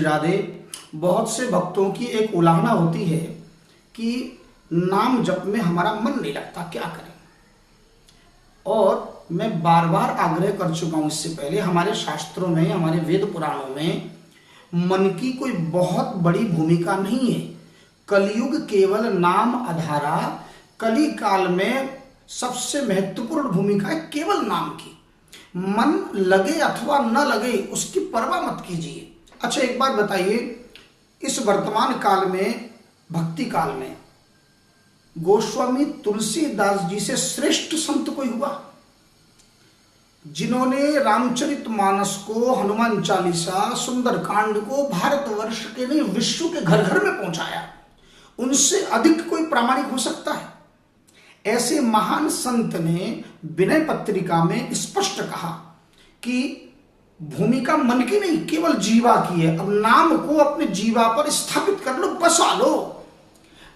राधे। बहुत से भक्तों की एक उलाहना होती है कि नाम जप में हमारा मन नहीं लगता, क्या करें। और मैं बार बार आग्रह कर चुका हूं इससे पहले, हमारे शास्त्रों में, हमारे वेद पुराणों में मन की कोई बहुत बड़ी भूमिका नहीं है। कलयुग केवल नाम आधारा। कली काल में सबसे महत्वपूर्ण भूमिका है केवल नाम की। मन लगे अथवा न लगे उसकी परवाह मत कीजिए। अच्छा एक बात बताइए, इस वर्तमान काल में, भक्ति काल में, गोस्वामी तुलसीदास जी से श्रेष्ठ संत कोई हुआ? जिन्होंने रामचरितमानस को, हनुमान चालीसा, सुंदरकांड को भारतवर्ष के नहीं विश्व के घर घर में पहुंचाया, उनसे अधिक कोई प्रामाणिक हो सकता है? ऐसे महान संत ने विनय पत्रिका में स्पष्ट कहा कि भूमिका मन की नहीं, केवल जीवा की है। अब नाम को अपने जीवा पर स्थापित कर लो, बसा लो।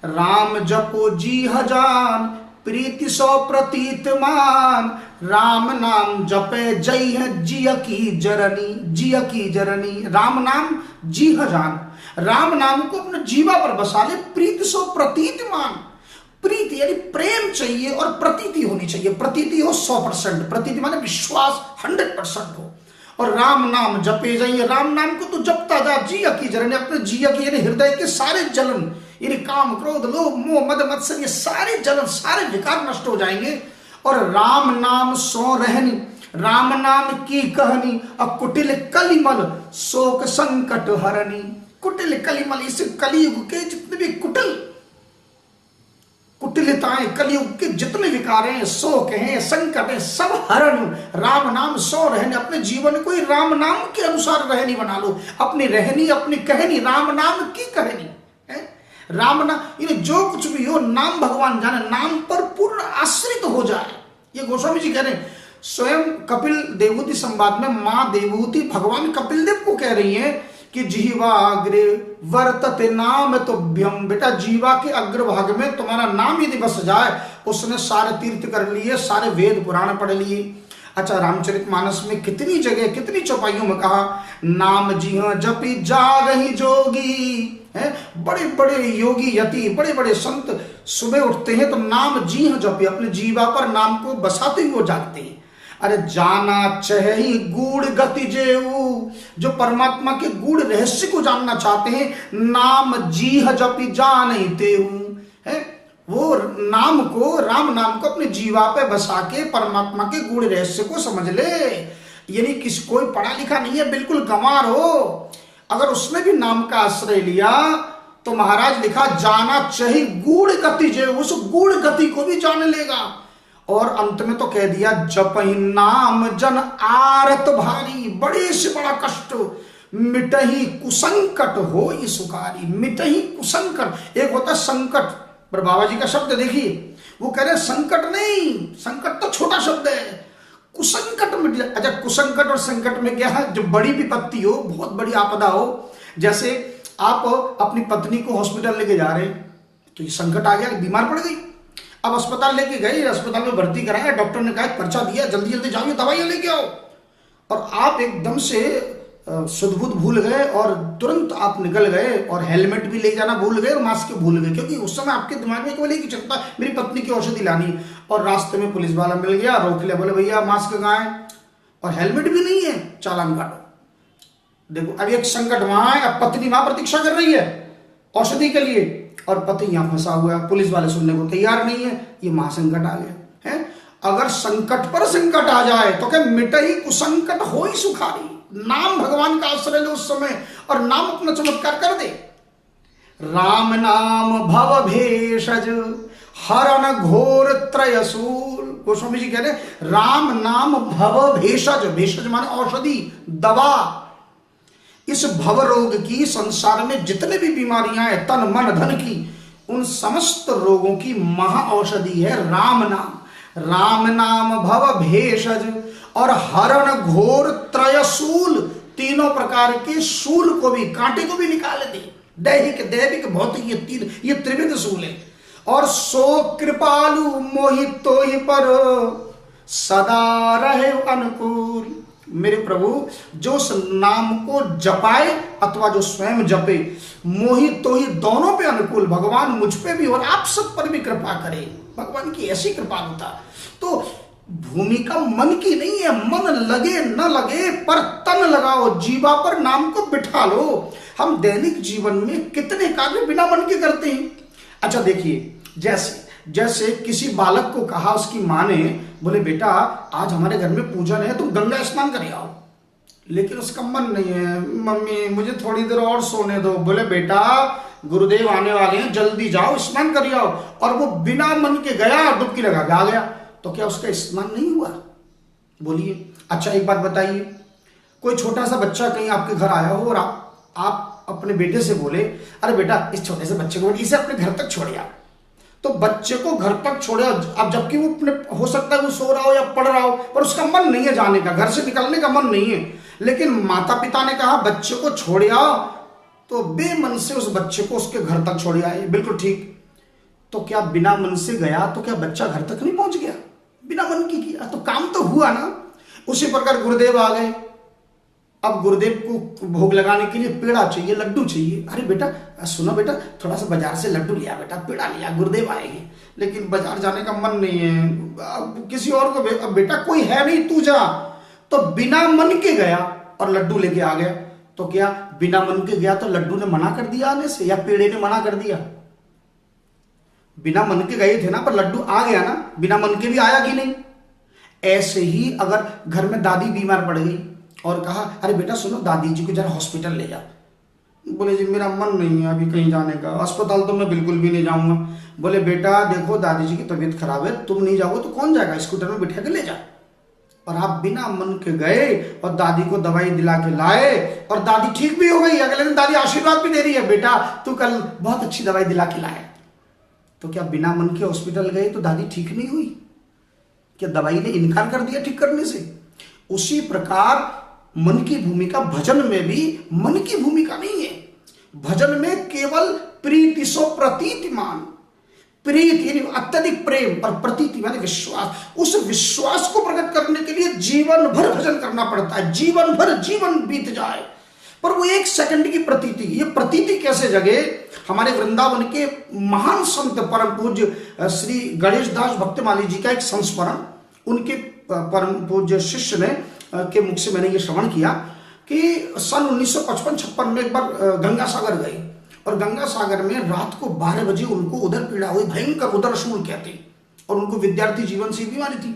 राम जपो जी हजान, प्रीति सौ प्रतीत मान। राम नाम जपे जय है जिय की जरनी, जिय की जरनी। राम नाम जी हजान, राम नाम को अपने जीवा पर बसा ले। प्रीति सौ प्रतीत मान, प्रीति यानी प्रेम चाहिए और प्रतीति होनी चाहिए। प्रतीति हो 100%, प्रतीति माने विश्वास 100% हो। और राम नाम जपे जाइए, राम नाम को तो जपता जा। जिया की जलन, अपने जिया की यानी हृदय के सारे जलन, यानी काम, क्रोध, लोभ, मोह, मद, मत्सर, ये सारे जलन, सारे विकार नष्ट हो जाएंगे। और राम नाम सो रहनी, राम नाम की कहनी। और कुटिल कलिमल शोक संकट हरनी। कुटिल कलिमल, इस कलियुग के जितने भी कुटिलताएं, कलयुग के जितने विकार हैं, शोक हैं, संकट हैं, सब हरण। राम नाम सो रहने। अपने जीवन को ही राम नाम के अनुसार रहनी बना लो। अपनी रहनी, अपनी कहनी राम नाम की कहनी है। राम नाम, ये जो कुछ भी हो, नाम भगवान जाने, नाम पर पूर्ण आश्रित हो जाए। ये गोस्वामी जी कह रहे हैं। स्वयं कपिल देवहूति संवाद में मां देवहूति भगवान कपिल देव को कह रही है कि जीवाग्रे वर्तते नाम तुभ्यम। बेटा जीवा के अग्रभाग में तुम्हारा नाम यदि बस जाए, उसने सारे तीर्थ कर लिए, सारे वेद पुराण पढ़ लिए। अच्छा रामचरितमानस में कितनी जगह, कितनी चौपाइयों में कहा, नाम जी जपी जागहि जोगी है। बड़े बड़े योगी यति, बड़े बड़े संत सुबह उठते हैं तो नाम जी जपी, अपने जीवा पर नाम को बसाते हुए जागते हैं। अरे जाना चही गूढ़ गति जेऊ, जो परमात्मा के गूढ़ रहस्य को जानना चाहते हैं, नाम जीह जपि जानहि तेऊ है। वो नाम को, राम नाम को अपने जीवा पे बसा के परमात्मा के गूढ़ रहस्य को समझ ले। यानी किस कोई पढ़ा लिखा नहीं है, बिल्कुल गंवार हो, अगर उसने भी नाम का आश्रय लिया तो महाराज लिखा जाना चही गूढ़ गति जेऊ, उस गूढ़ गति को भी जान लेगा। और अंत में तो कह दिया जपहि नाम जन आरत भारी। बड़े से बड़ा कष्ट मिटही कुसंकट हो सुखारी। मिटही कुसंकट, एक होता संकट, पर बाबा जी का शब्द देखिए, वो कह रहे संकट नहीं, संकट तो छोटा शब्द है, कुसंकट मिट जाए। अच्छा कुसंकट और संकट में क्या है? जो बड़ी विपत्ति हो, बहुत बड़ी आपदा हो, जैसे आप अपनी पत्नी को हॉस्पिटल लेके जा रहे हैं तो ये संकट आ गया, बीमार पड़ गई। अब अस्पताल लेके गए, अस्पताल में भर्ती कराया, डॉक्टर ने कहा पर्चा दिया, जल्दी जल्दी जाओ दवाइयां लेके आओ। और आप एकदम से सुध-बुध भूल गए और तुरंत आप निकल गए और हेलमेट भी ले जाना भूल गए और मास्क भूल गए, क्योंकि उस समय आपके दिमाग में केवल एक ही चिंता, मेरी पत्नी की औषधि लानी। और रास्ते में पुलिस वाला मिल गया, रोक लिया, बोले भैया मास्क कहाँ है, और हेलमेट भी नहीं है, चालान काटो। देखो अब एक संकट वहां है, अब पत्नी वहां प्रतीक्षा कर रही है औषधि के लिए और पति यहां फंसा हुआ है, पुलिस वाले सुनने को तैयार नहीं है, ये महासंकट आ गया है। अगर संकट पर संकट आ जाए तो क्या मिटही कुसंकट होई सुखारी। नाम भगवान का आश्रय लो उस समय और नाम अपना चमत्कार कर दे। राम नाम भव भेषज हरण घोर त्रयसूल। गोस्वामी जी कह रहे राम नाम भव भेषज, भेषज माने औषधि, दवा। इस भव रोग की, संसार में जितने भी बीमारियां हैं तन मन धन की, उन समस्त रोगों की महा औषधि है राम नाम। राम नाम भव भेषज और हरण घोर त्रयसूल, तीनों प्रकार के शूल को भी, कांटे को भी निकाल दे। दैहिक, दैविक, भौतिक, ये तीन, ये त्रिविध शूल है। और सो कृपालु मोहित तो ही पर सदा रहे अनुकूल। मेरे प्रभु जो उस नाम को जपाए अथवा जो स्वयं जपे, मोहि तो ही दोनों पे अनुकूल भगवान मुझ पे भी और आप सब पर भी कृपा करे। भगवान की ऐसी कृपालुता। तो भूमिका मन की नहीं है, मन लगे न लगे पर तन लगाओ, जीवा पर नाम को बिठा लो। हम दैनिक जीवन में कितने कार्य बिना मन के करते हैं। अच्छा देखिए, जैसे किसी बालक को कहा उसकी माँ ने, बोले बेटा आज हमारे घर में पूजन है, तुम गंगा स्नान कर आओ। लेकिन उसका मन नहीं है, मम्मी मुझे थोड़ी देर और सोने दो। बोले बेटा गुरुदेव आने वाले हैं, जल्दी जाओ स्नान कर आओ। और वो बिना मन के गया, डुबकी लगा के आ गया। तो क्या उसका स्नान नहीं हुआ? बोलिए। अच्छा एक बात बताइए, कोई छोटा सा बच्चा कहीं आपके घर आया हो और आप अपने बेटे से बोले, अरे बेटा इस छोटे से बच्चे को इसे अपने घर तक छोड़िए। तो बच्चे को घर तक छोड़े, अब जबकि वो अपने, हो सकता है वो सो रहा हो या पढ़ रहा हो, पर उसका मन नहीं है जाने का, घर से निकलने का मन नहीं है। लेकिन माता पिता ने कहा बच्चे को छोड़ आओ, तो बेमन से उस बच्चे को उसके घर तक छोड़ आए। बिल्कुल ठीक। तो क्या बिना मन से गया तो क्या बच्चा घर तक नहीं पहुंच गया? बिना मन की किया तो काम तो हुआ ना। उसी प्रकार गुरुदेव आ गए। अब गुरुदेव को भोग लगाने के लिए पेड़ा चाहिए, लड्डू चाहिए। अरे बेटा सुनो बेटा, थोड़ा सा बाजार से लड्डू लिया बेटा, पेड़ा लिया, गुरुदेव आएंगे। लेकिन बाजार जाने का मन नहीं है, अब किसी और को अब बेटा कोई है नहीं, तू जा। तो बिना मन के गया और लड्डू लेके आ गया। तो क्या बिना मन के गया तो लड्डू ने मना कर दिया आने से, या पेड़े ने मना कर दिया? बिना मन के गए थे ना, पर लड्डू आ गया ना, बिना मन के भी आया कि नहीं? ऐसे ही अगर घर में दादी बीमार पड़ गई और कहा अरे बेटा सुनो दादी जी को जरा हॉस्पिटल ले जा। बोले जी मेरा मन नहीं है अभी कहीं जाने का, अस्पताल तो मैं बिल्कुल भी नहीं जाऊंगा। बोले बेटा देखो दादी जी की तबीयत खराब है, तुम नहीं जाओगे तो कौन जाएगा, स्कूटर में बिठा के ले जा। और आप बिना मन के गए और दादी को दवाई दिला के लाए और दादी ठीक भी हो गई। अगले दिन दादी आशीर्वाद भी दे रही है, बेटा तू कल बहुत अच्छी दवाई दिला के लाए। तो क्या बिना मन के हॉस्पिटल गए तो दादी ठीक नहीं हुई? क्या दवाई ने इनकार कर दिया ठीक करने से? उसी प्रकार मन की भूमिका भजन में भी मन की भूमिका नहीं है। भजन में केवल प्रीति सो प्रतीतिमान, प्रीति यानी अत्यधिक प्रेम, और प्रतीति माने विश्वास। उस विश्वास को प्रकट करने के लिए जीवन भर भजन करना पड़ता है, जीवन भर जीवन बीत जाए पर वो एक सेकंड की प्रतीति। ये प्रतीति कैसे जगे? हमारे वृंदावन के महान संत परम पूज्य श्री गणेश दास भक्तमाली जी का एक संस्मरण, उनके परम पूज्य शिष्य ने के मुख से मैंने ये श्रवण किया कि सन 1955-56 में एक बार गंगा सागर गए और गंगा सागर में रात को 12 बजे उनको उदर पीड़ा हुई, भयंकर उदर शूल कहते हैं, और उनको विद्यार्थी जीवन से बीमारी थी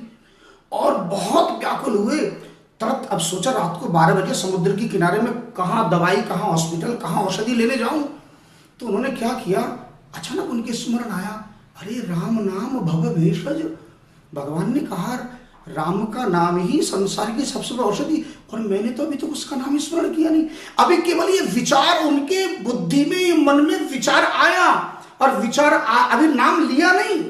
और बहुत व्याकुल हुए। तुरंत अब सोचा रात को 12 बजे समुद्र के किनारे में कहाँ दवाई, कहाँ हॉस्पिटल, कहाँ औषधि लेने जाऊं। तो उन्होंने क्या किया, अचानक उनके स्मरण आया, अरे राम नाम भव भेषज, भगवान ने कहा राम का नाम ही संसार की सबसे बड़ी औषधि, और मैंने तो अभी तक उसका नाम स्मरण किया नहीं। अभी केवल ये विचार उनके बुद्धि में, मन में विचार आया और विचार अभी नाम लिया नहीं,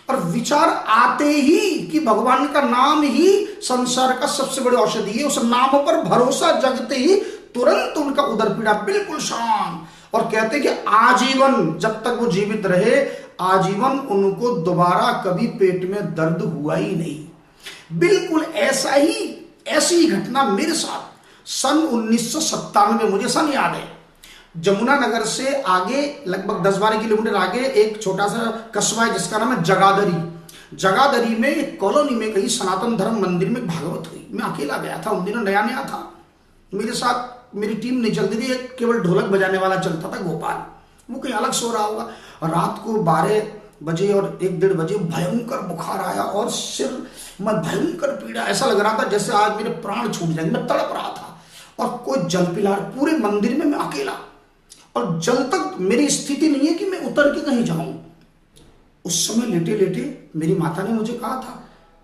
और विचार आते ही कि भगवान का नाम ही संसार का सबसे बड़ी औषधि है, उस नाम पर भरोसा जगते ही तुरंत उनका उदर पीड़ा बिल्कुल शांत। और कहते कि आजीवन, जब तक वो जीवित रहे आजीवन उनको दोबारा कभी पेट में दर्द हुआ ही नहीं। बिल्कुल ऐसी ही घटना मेरे साथ सन 1997, मुझे सन याद है, जमुना नगर से आगे लगभग 10-12 किलोमीटर आगे एक छोटा सा कस्बा है जिसका नाम है जगाधरी में एक कॉलोनी में कहीं सनातन धर्म मंदिर में भागवत हुई। मैं अकेला गया था, उन दिनों नया नया था, मेरे साथ मेरी टीम नहीं चलती थी, केवल ढोलक बजाने वाला चलता था गोपाल, वो कहीं अलग सो रहा होगा। और रात को 12 बजे और 1-1:30 बजे भयंकर बुखार आया और सिर में भयंकर पीड़ा, ऐसा लग रहा था जैसे आज मेरे प्राण छूट जाएंगे, मैं तड़प रहा था। और कोई जल पिला, पूरे मंदिर में मैं अकेला, और जल तक मेरी स्थिति नहीं है कि मैं उतर के कहीं जाऊं। उस समय लेटे लेटे मेरी माता ने मुझे कहा था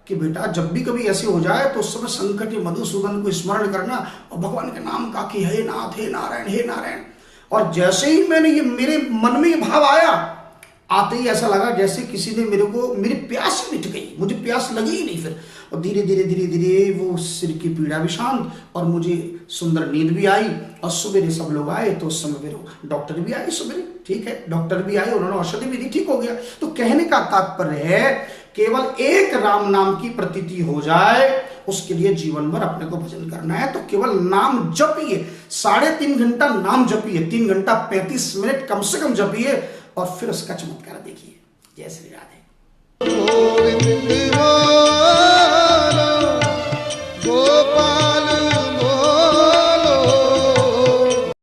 कि बेटा जब भी कभी ऐसे हो जाए तो उस समय संकट मधुसूदन को स्मरण करना और भगवान के नाम का कि हे नाथ, हे नारायण, हे नारायण। और जैसे ही मैंने ये, मेरे मन में ये भाव आया, आते ही ऐसा लगा जैसे किसी ने मेरी प्यास मिट गई, मुझे प्यास लगी ही नहीं फिर। और धीरे धीरे वो सिर की पीड़ा भी शांत और मुझे सुंदर नींद भी आई। और सवेरे सब लोग आए तो उस समय फिर डॉक्टर भी आए, सवेरे ठीक है डॉक्टर भी आए, उन्होंने औषधि भी दी, ठीक हो गया। तो कहने का तात्पर्य है केवल एक राम नाम की प्रतीति हो जाए, उसके लिए जीवन भर अपने को भजन करना है। तो केवल नाम जपिए, 3.5 घंटा नाम जपिए, 3 घंटा 35 मिनट कम से कम जपिए, और फिर उसका चमत्कार देखिए। जय श्री राधे।